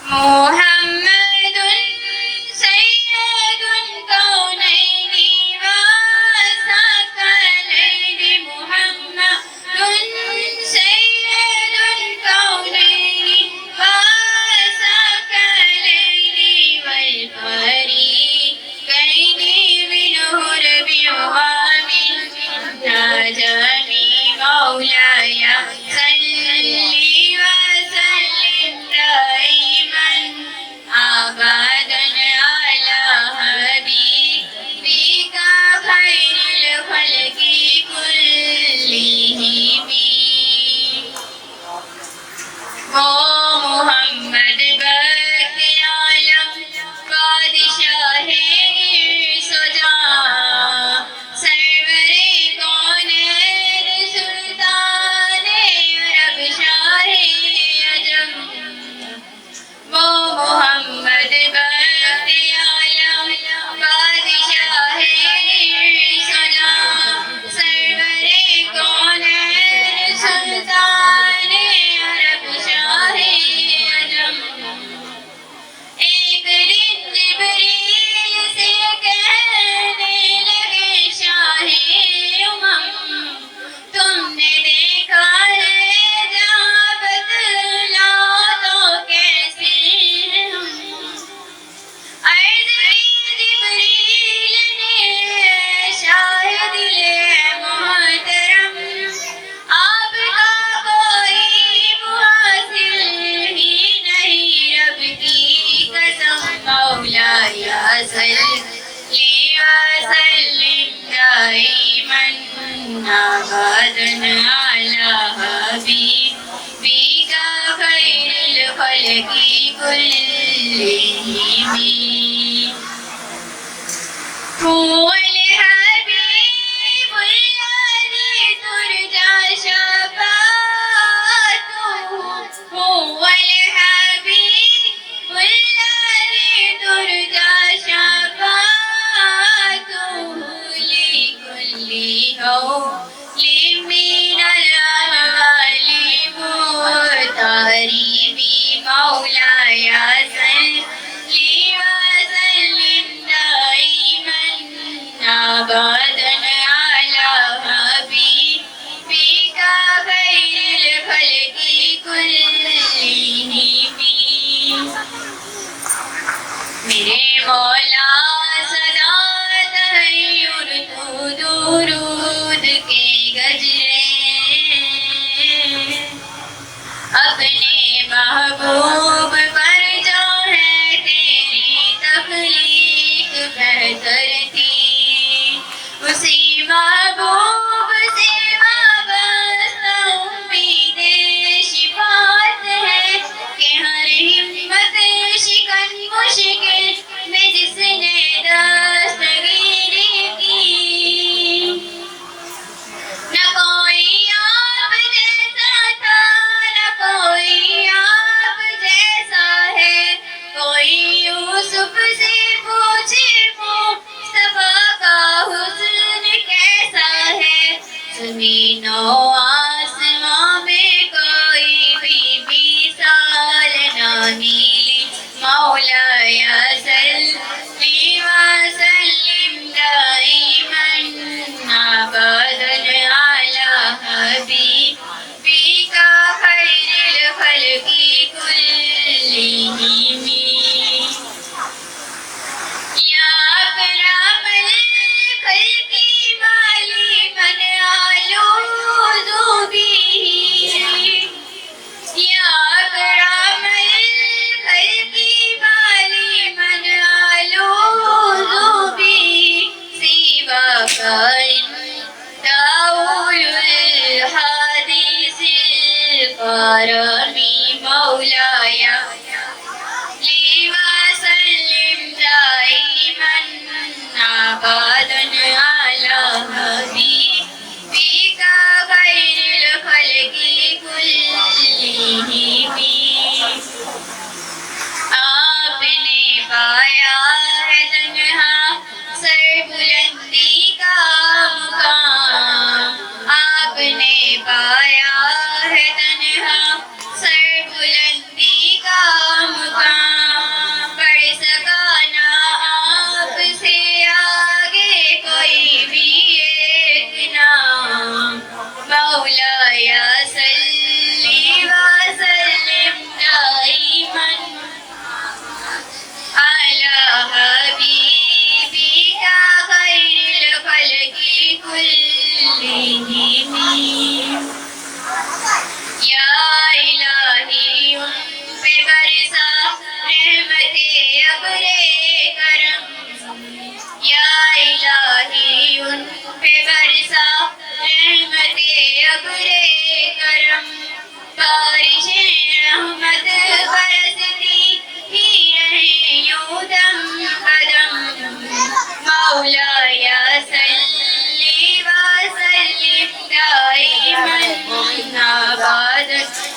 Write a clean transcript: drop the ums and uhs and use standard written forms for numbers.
محمد سید الكونين والثقلين محمد سید الكونين والثقلين والفريقين منه ربع ومن نجمي مولاي صلي وسلم دائما أبدا على حبيبك خير الخلق كلهم. وہ محمد بخت عالم بادشاہ سجا سرور کونین سلطان عرب شاہ عجم. وہ محمد بخت عالم بادشاہ سجا سرور کونین سلطان عرب شاہ عجم. ایک دن جبریل سے کہنے لگے شاہ امم تم نے دیکھا ہے جہاں بتلا تو کیسے ہم. عرض کی جبریل نے شاہ دل محترم آپ کا کوئی محاصل ہی نہیں رب کی قسم. مولاي صلي وسلم دائما أبدا على حبيبك خير الخلق كلهم. هو الحبيب الذي ترجى شفاعته. هو الحبيب الذي ترجى شفاعته لكل هول من الأهوال مغترب. مولاي صلي وسلم دائما أبدا على حبيبك خير الخلق كلهم. میرے مولا سدا تحیر تو درود کے گجرے اپنے محبوب پر جو ہے تیری تخلیق بہتر تھی. اسی محبوب سے وابستہ امید شفاعت ہے کہ ہر ہمت شکن مشکل میں جس نے دستگیری کی. نہ کوئی آپ جیسا تھا نہ کوئی آپ جیسا ہے. کوئی یوسف سے پوچھے مصطفیٰ کا حسن کیسا ہے. زمین و آسمان میں کوئی بھی مثال نہ ملی. مولاي صلي وسلم دائما أبدا على حبيبك خير الخلق كلهم. يا أكرم الخلق مالي من ألوذ به. يا أكرم الخلق مالي من ألوذ به سواك داول الحديث الكرم. مولاي صلي وسلم دائما أبدا على حبيبك خير الخلق كلهم. آپ نے پایا ہے تنہا سر بلندی کا مقام. آپ نے پایا ہے تنہا سر بلندی کا يا صل وسلم دائما أبدا